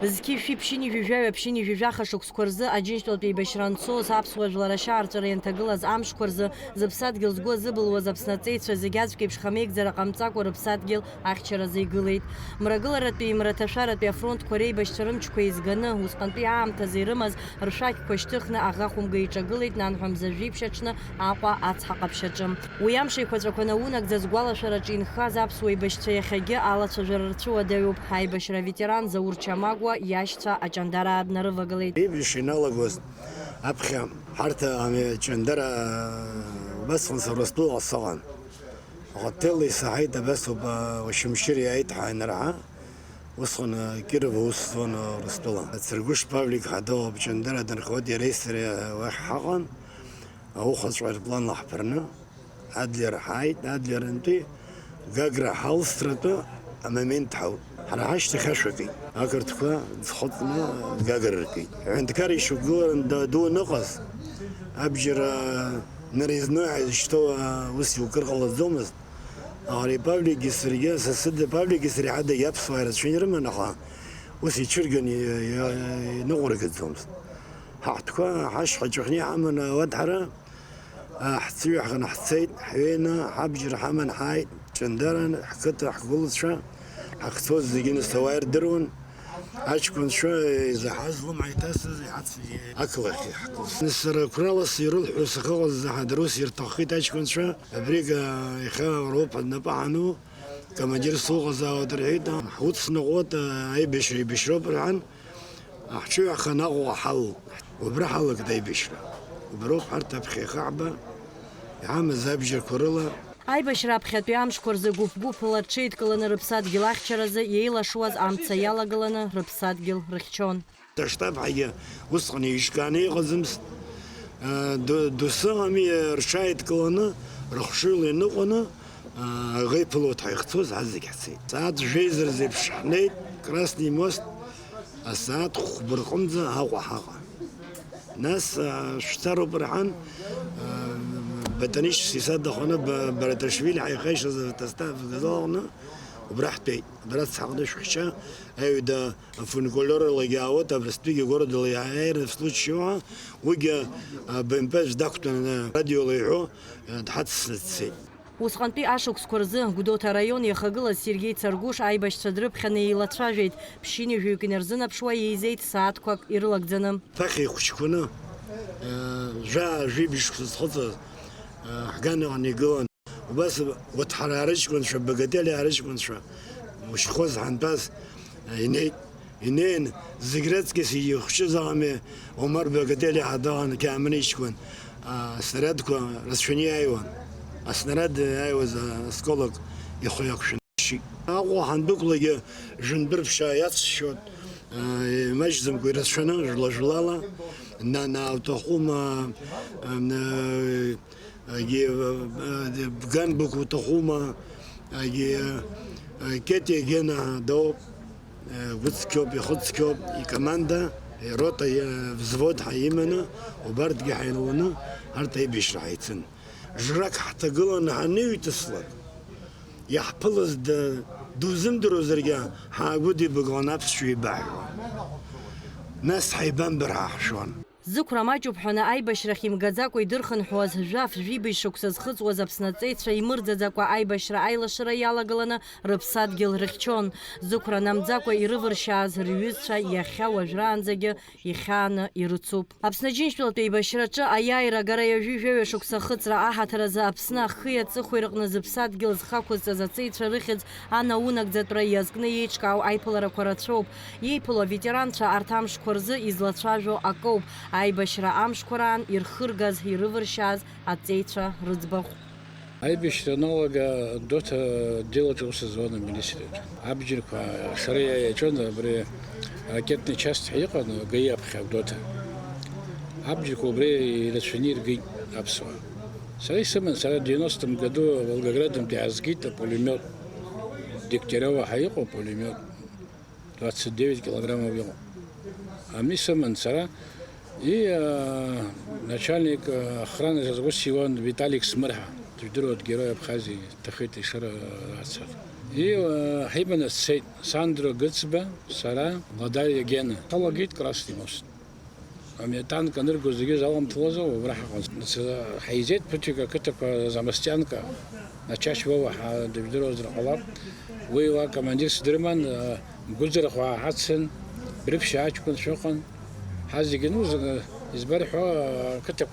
Зқьи шәиԥшьыни жәижәаҩ аԥшьыни жәижәаха шықәсқәа рзы Аџьынџьтәылатәи еибашьра анцоз аԥсуа жәлар ашьаарҵәара ианҭагылаз амшқәа рзы зыԥсадгьыл згәы азыбылуаз Аԥсны аҵеицәа зегь аӡәк еиԥш хамеигӡара ҟамҵакәа рыԥсадгьыл ахьчаразы игылеит. Мрагыларатәи мраҭашәаратәи афронтқәа реибашьцәа рымчқәа еизганы усҟантәи аамҭазы ирымаз ршәақьқәа шьҭыхны аӷахәымга иҿагылеит Нанҳәа мзажәиԥшь аҽны Аҟәа ацҳа ҟаԥшьаҿы. Уи амш еиқәаҵәақәа наунагӡаз гәалашәараҿы инхаз аԥсуа еибашьцәа иахьагьы алацәажәара рцәыуадаҩуп. Аибашьра ветеран Заур Чамагәа иашьцәа аҷандараа днарывагылеит. Еибашьра иналагоз аԥхьа ҳарҭ аҷандара убасҟан сара Урыстәыла сыҟан. Аҟатели саҳаит абасоуп Ошьмшьыр иааит ҳаинраҳа. Усҟан Киров аус зуан Урыстәыла. Цыргәыш Павлик ҳадоу аҷандара дынхауа иареи сареи уахь ҳаҟан. Аухаҵәҟьа аирплан лаҳԥырны Адлер ҳааит. Адлерантәи Гагра ҳалстратәы амомент ҳауп. Ҳара ҳашьҭахь ашәакит. Ақырҭқәа ӡхыҵны Гагра ркит. Аҳәынҭқар ишьақәгыларан дуун ыҟаз абџьар нареизны ҳаизышьҭоу ус иукыр ҟалаӡомызт. Ари Павлики саргьы Сасыда Павлики сареи ҳадаги аԥсуаа ирацәаны ирыман, аха ус иҽырган иныҟәыргаӡомызт. Ҳаҳҭқәа ҳашьха ҿыхны иҳаман ауадҳара ҳҵыҩаҳҟаны ҳцеит, ҳҩеины ҳабџьар ҳаман ҳааит. Ҷандаран ҳқыҭа ҳгәылацәа ҳахьцоз зегьы нас ауаа ирдыруан. Аҷкәынцәа изаҳаз лымҳа иҭасыз ақалақь иаҳкылс. Сара қәралас ирылҳәо сахыҟаз заҳадыр ус ирҭаххеит аҷкәынцәа. Абриг иахьа Европа днапы ҳану командир суҟазаауеит рҳәеит. Ҳуцныҟәот аибашьра еибашьроуп рҳәан, ҳҽыҩаҳхан Аҟәаҟа ҳалалт. Убра ҳалагт аибашьра. Уброуп ҳарҭ аԥхьаихаҳба иҳамаз абџьарқәа рыла. Аибашьра аԥхьатәи амшқәа рзы гәыԥ-гәыԥла рҽеидкыланы рыԥсадгьыл ахьчаразы иеилашуаз амца иалагыланы рыԥсадгьыл рыхьчон. Аштаб-ҳагьы усҟан еиҿкааны иҟаӡамызт. Досыҟами рҽааидкыланы рыхшыҩла иныҟәаны аӷа иԥылоит ҳаихцоз ҳазегь ҳцеит. Сааҭ жәеизара зеиԥш ҳнеит Красни мост, асааҭ хәба рҟынӡа Аҟәа ҳаҟан. Нас шәцароуп рҳәан, Батаниш сисадаханы Бараташвили ҳаихаишаз Тастав газалаҟны убра ҳтәеит. Абра цҳаҟны шәҳча аҩада афуникулерлагьы аауеит, Абрыстәигьы городала иааиран в случае чего уигьы БМП дақәтәаны радиола иҳәо дҳацысны дцеит. Усҟантәи ашықәсқәа рзы Гәдоуҭа араион иахагылаз Сергеи Царгәыш аибашьцәа дрыԥхьаны еилацәажәеит. Ԥшьыни жәаҩык инарзынаԥшуа еизеит сааҭқәак ирылагӡаны. Ԥахьа ихәыҷқәаны жәибжьқәа зхыҵыз ҳганаҟны игылан. Убас Уаҭҳара арыҷкәынцәа, Багатели арыҷкәынцәа ушьхоз ҳантәаз инеит. Инеин зегь раҵкьыс ихәҷызаҟами Омар Багатели ҳадаған Қьааман иҷкәын снарядқәа рацәшәаны иааиуан. Аснаряд иааиуаз асколок ихы иақәшәан. شيء أقوى عندك لقى جنبر في شايات شوت مجزم كويرسشنا جلالة نانا تقوم جنبك وتقوم كتي جنا دوب وتسكوب يخدسكوب يكماندا روتا взвод حيمنا وبرد جحينونا هرتي بيشرحيتن جراك حتى قلنا هنيو تسلك يحبلز دوزم دروزرجا حاجودي بقنابس شوي باعو ناس حيبان براح شون Зықәра маҷуп ҳәа аибашьрахь имгаӡакәа идырхынҳәуаз жәаф жәибаҩ шықәса зхыҵуаз Аԥснаҵеицәа имырӡаӡакәа аибашьра аилашара иалагаланы рыԥсадгьыл рыхьчон. Зықәра намӡакәа ирывыршьааз рҩызцәа иахьа уажәраанӡагьы ихьааны ирыцуп. Аԥсны Аџьынџьтәылатәи еибашьраҿы аиааира агара иажәи жәаҩа шықәса ахыҵра аҳаҭыразы Аԥсны ахи аҵыхәеи рҟны зыԥсадгьыл зхақәызҵаз ацеицәа рыхьӡ анаунагӡатәра иазкны иеиҿкаау аиԥыларақәа рацәоуп. Иеиԥыло аветеранцәа арҭ амшқәа рзы излацәажәо акоуп. Аибашьра амшқәа раан ирхыргаз, ирывыршьааз аҵеицәа рыӡбахә. Аибашьра аналага дота делаҿы ус зуан амилициаҿы. Абџьарқәа сара иаҿын абри ракетный част иҟан гаи аԥхьа дота. Абџьарқәа убри ирацәаны иргеит аԥсуаа. Сара исыман, сара 90-м году Волгоградом иаазгеит апулемиот. Дегтярева иҟоу пулемиот 29 килограммов иҟоу. Ами сыман сара и начальник охраны Иван Виталик Смырха, герой Абхазии, Тахит и Шара Ацар. И Хейбана Сейд, Сандро Гыцба, Сара, Владария Гена. Талагит Красный мост. А мне танк энергозаги залом тлазов в Рахах. Хайзет путика катака замостянка. На чаще Вова Давидро Зрахалап. Выйва командир Сидерман, Гульзерхва Хатсен, Брифшачкун Шохан. هذه جنوز إزبارحوا كتب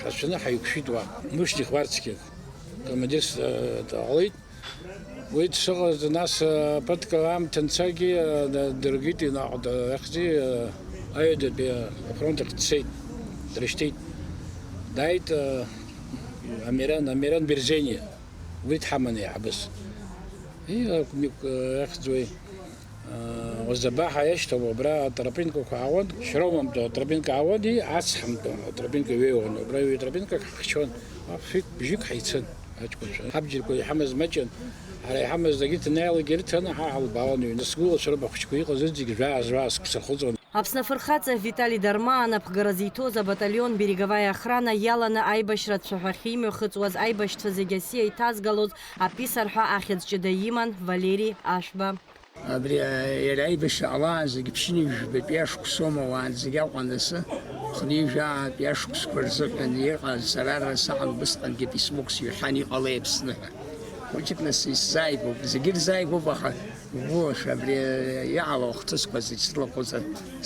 حسنا حيكشيدوا مش تخبرتك كما جلس تعليد ويتشغل الناس بدك عم تنساقي درجتي نقعد أخذي أيد بفرونتك تسيد درشتي دايت أميران برزينيا ويتحمني حبس هي أخذوا والذباحة يشتغلوا برا ترابينكو كعوض شرومهم ترابينكو عوضي عصحهم ترابينكو ويون وبرا ترابينكو خشون فيك بيجيك حيتسن حبجيكو يحمز مجن على يحمز دقيت النايل قلت أنا حاول باوني نسقول شرب خشكوي قزدي راس كسرخوزون. Аԥснафырхаҵа Виталий Дармаан аԥгара итоз абаталион береговая охрана иаланы аибашьрацәа ҳәахьы имҩахыҵуаз аибашьцәа зегьы аси еиҭазгалоз аписар ҳәа ахьӡ ҷыда иман Валерий Ашба. Абри иара аибашьра ҟалаан зегьы ԥшьны ижәбатәи ашықәсоума уаан зегьы аҟәанасы хнижәаатәи ашықәсқәа рзыҳәан иҟаз сара расаҟан убысҟангьы письмок сҩхьан иҟалеи Аԥсны ҳәа. Хәыҷык нас исзааигәоуп, зегьы рзааигәоуп, аха убош абри иаало хҭысқәа зегь срылахәыз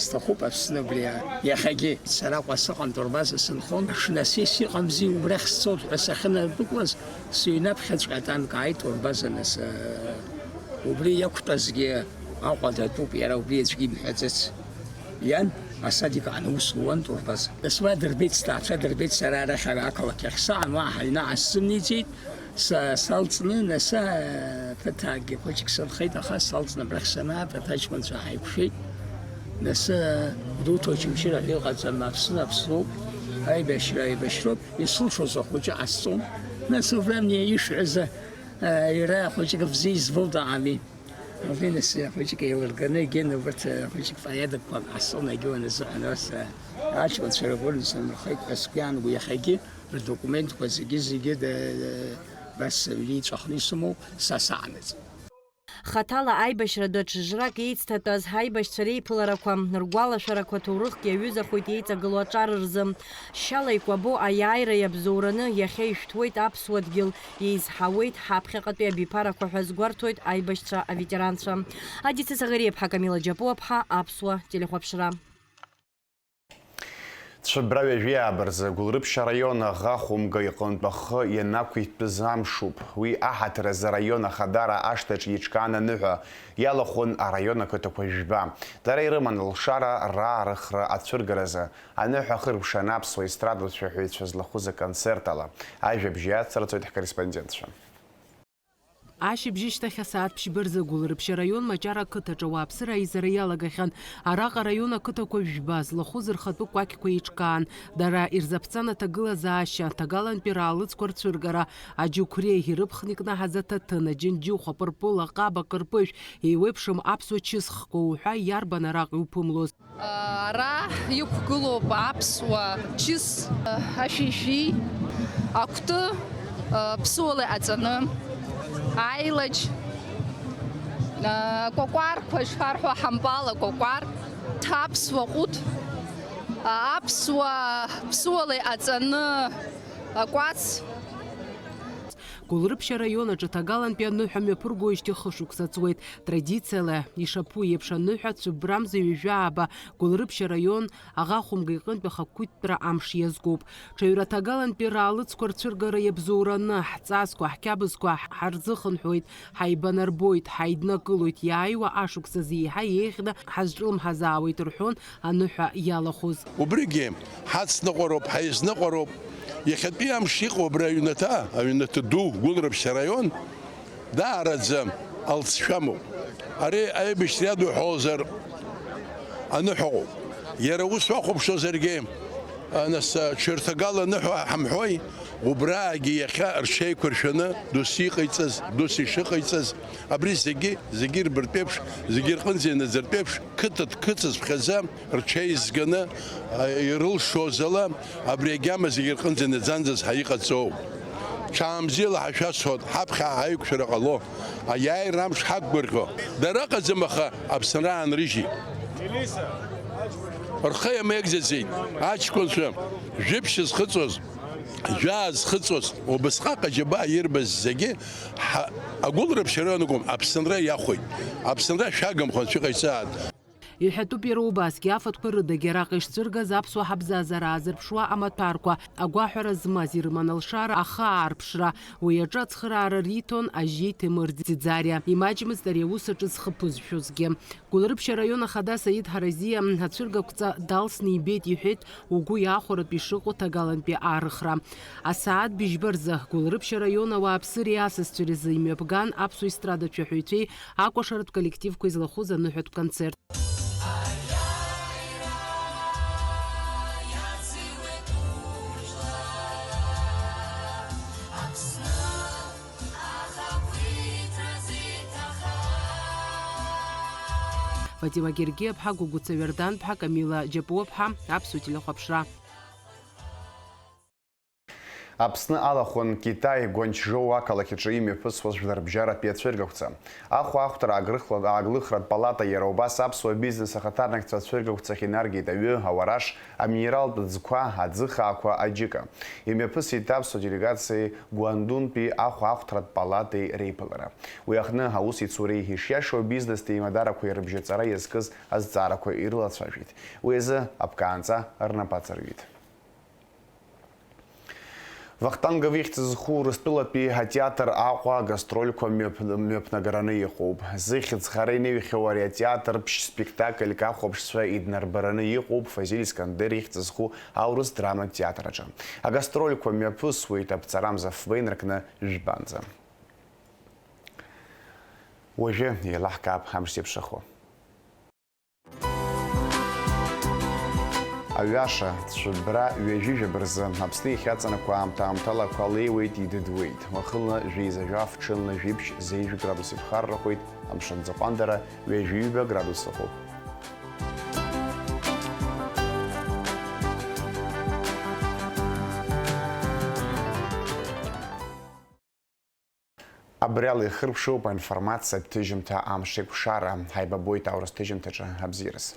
сҭахуп Аԥсны абри иахьагьы. Сара аҟәа сыҟан турбаза сынхон, шнасес иҟамзи убрахь сцоит ҳәа сахьынадәықәлаз сыҩнаԥхьаҵәҟьа атанк ааит турбаза нас убри иақәтәазгьы аҟәа датәуп, иара убри аӡәгьы имҳәаӡац. Иан асадик аҟны ус луан турбаза. Насуа дырбеит, сҭаацәа дырбеит, сара арахь ақалақь ахь саан уа ҳаҩнаҟа сзымнеиҵеит. Салҵны наса ԥыҭакгьы хәыҷык сынхеит, аха салҵны абрахь санаа ԥыҭаҷкәынцәа ҳаиқәшәеит. Насы дуҭо Очамчыра иҟаӡам Аԥсны Аԥсноуп, аибашьра аибашьроуп, исылшоз ахәыҷы ҟасҵон. Нас убра ишәҳәаз иара хәыҷык бзиа избылдаами. Абри нас хәыҷык еилырганы егьын убарҭ хәыҷык поездкақәак ҟасҵон егьыуан азыҳәан ус аҷкәынцәа ргәыр нсырмырхеит ҳәа сгәы иаанаго иахьагьы рдокументқәа зегьы бас иҵәахны исымоуп са саанаҵ. Хаҭала аибашьра даҽа еицҭатәаз ҳаибашьцәа реиԥыларақәа, ргәалашәарақәа ҭоурыхк иаҩызахоит еиҵагылоу аҿар рзы. Шьала икәабо аиааира иабзоураны иахьа ишәҭуеит аԥсуа дгьыл, еизҳауеит ҳаԥхьаҟатәи абиԥарақәа ҳәа згәарҭоит аибашьцәа аветеранцәа. Адица Саӷариаԥҳа, Камила Џьапуаԥҳа, Аԥсуа телехәаԥшра. Цәыбра ҩажәиаабырзы Гәылрыԥшьа раион аӷа хәымга иҟынтә ахы ианақәиҭтәыз амшуп. Уи аҳаҭыразы араион ахадара ашҭаҿ иҿкаан аныҳәа иалахәын араион ақыҭақәа жәба. Дара ирыман лшара раарыхра ацәыргаразы. Аныҳәа ахыркәшан аԥсуа естрадатә шәаҳәаҩцәа злахәыз аконцерт ала. Ажәабжь иацырҵоит ҳкорреспондентцәа. Ашьыбжьышьҭахь асааҭ ԥшьбырзы Гәылрыԥшьа араион Маҷара ақыҭаҿы ауааԥсыра аизара иалагахьан. Араҟа араион ақыҭақәа жәба злахәыз рхатәы кәакьқәа еиҿкаан. Дара ирзаԥҵан аҭагылазаашьа, ҭагалантәи раалыҵқәа рцәыргара, аџьықәреи ирыԥхны икнаҳаз аҭаҭын, аџьынџьыхә, апырпыл, аҟаб, акырпыжә, еиуеиԥшым аԥсуа чысхқәа уҳәа иарбан араҟа иуԥымлоз. Ара иқәгылоуп аԥсуа ҷыс, ашәишәи, акәты, ԥсуала иҟаҵаны, аилаџь, кәакәар, ишԥарҳәо ҳампал, акәакәар, аԥсуа ҟәыд, аԥсуа ԥсуала иҟаҵаны акәац. Гәылрыԥшьа араион аҿы ҭагалантәи аныҳәа мҩаԥыргоижьҭеи хышықәса ҵуеит. Традициала ишаԥу еиԥш аныҳәа цәыббрамза ҩажәа ааба Гәылрыԥшьа араион аӷахәымга иҟынтәи ахақәиҭтәра амш иазгоуп. Ҽаҩра ҭагалантәи раалыҵқәа рцәыргара иабзоураны ҳҵасқәа, ҳқьабзқәа ҳарзыхынҳәуеит, ҳаибанарбоит, ҳаиднакылоит, иааиуа ашықәсазы еиҳа еиӷьны ҳазҿлымҳазаауеит рҳәон аныҳәа иалахәыз. Убригьы ҳацныҟәароуп, ҳаизныҟәароуп. Иахьатәи амш иҟоуп абри аҩнаҭа ду Гәылрыԥшьа араион даараӡа алҵшәамоуп. Ари аибашьра иадуҳәозар аныҳәаҟоуп. Иара ус уахәаԥшуазаргьы нас ҽырҭагала аныҳәа ҳамҳәои, убраагьы иахьа рҽеиқәа ршәаны дус иҟаиҵаз, дус ишыҟаиҵаз, абри зегьы рбыртәеиԥш, зегьы рҟынӡа инаӡыртәеиԥш, қыҭа-ԥхьаӡа рҽеизганы ирылшоз ала, абри агьама зегьы рҟынӡа инаӡанӡаз ҳаиҟаҵоуп. Ҽаамзиала ҳашәасҳәот, ҳаԥхьа ҳаиқәшәара ҟало, аиааира амш ҳақәгәырӷьо, дара ыҟаӡам аха Аԥсынра аанрыжьит. Рхы иамеигӡаӡеит, аҷкәынцәа жәыԥшь зхыҵуаз, жәаа зхыҵуаз, убасҟак аџьабаа ирбаз зегьы агәылрыԥшьа араион акәым, Аԥсынра иахәеит. Аԥсынра шәагамхан шәыҟаиҵааит. Иҳәатәуп иара убасгьы афатәқәа рыдагьы араҟа ишцәыргаз аԥсуа ҳабзазара аазырԥшуа амаҭәарқәа, агәаҳәара змаз ирыман алшара ахаарԥшра. Уи аҿы ацхыраара риҭон Ажьеи Ҭемыр Ӡиӡариа. Имаҷмызт ари аус аҿы зхыԥызшәозгьы. Гәылрыԥшьа араион ахада Саид Ҳаразиа ацәыргақәҵа далсны ибеит, иҳәеит, угәы иахәаратәы ишыҟоу ҭагалантәи арыхра. Асааҭ быжьбарзы Гәылрыԥшьа араион ауааԥсыреи асасцәа рзы имҩаԥган аԥсуа естрадатә шәаҳәаҩцәеи акәашаратә коллективқәа излахәыз аныҳәатә концерт. Фатима Гергиаԥҳа, Гәыгәыца Верданԥҳа, Камила Џьапуаԥҳа, аԥсуа телехәаԥшра. Аԥсны алахәын Китай Гуанчжоу ақалақь аҿы имҩаԥысуаз жәларбжьаратәи ацәыргақәҵа. Ахәаахәҭра ааглыхратә палата иара убас аԥсуа бизнес ахаҭарнакцәа ацәыргақәҵахь инаргеит аҩы, ауараш, аминералтә ӡқәа, аӡыхаақәа, аџьыка. Имҩаԥысит аԥсуа делегациеи Гуандунтәи ахәаахәҭратә палатеи реиԥылара. Уи аҟны аусеицуреи ишиашоу абизнести еимадарақәа ирыбжьаҵара иазкыз азҵаарақәа ирылацәажәеит. Уи азы аԥкаанҵа рнапаҵарҩит. Вахтанга вихьӡ-зху Урыстәылатәи атеатр Аҟәа гастрольқәа мҩаԥнагараны иҟоуп. Зыхьӡ хара инеиҩхьоу ари атеатр ԥшь-спектакльк ахәаԥшцәа иднарбараны иҟоуп Фазиль Искандер ихьӡ-зху аурыс драматә театр аҿы. Агастрольқәа мҩаԥысуеит аԥҵарамза фбеин ркны жәбанӡа. Уажәы еилаҳкаап амш зеиԥшрахо. Аҩаша, цәыббра, ҩажәижәаба рзы Аԥсны ихьаҵанақәа аамҭа-аамҭалақәа алеиуеит, идыдуеит. Уахынла жәеиза-жәаф, ҽынла жәиԥшь, зеижә градус иԥхаррахоит, амшынҵа ҟәандара ҩажәиҩба градус ыҟоуп. Абри ала ихырԥшуп аинформациа ҭыжьымҭа амш еиқәшара. Ҳаибабоит аурыс ҭыжьымҭаҿы абзиараз.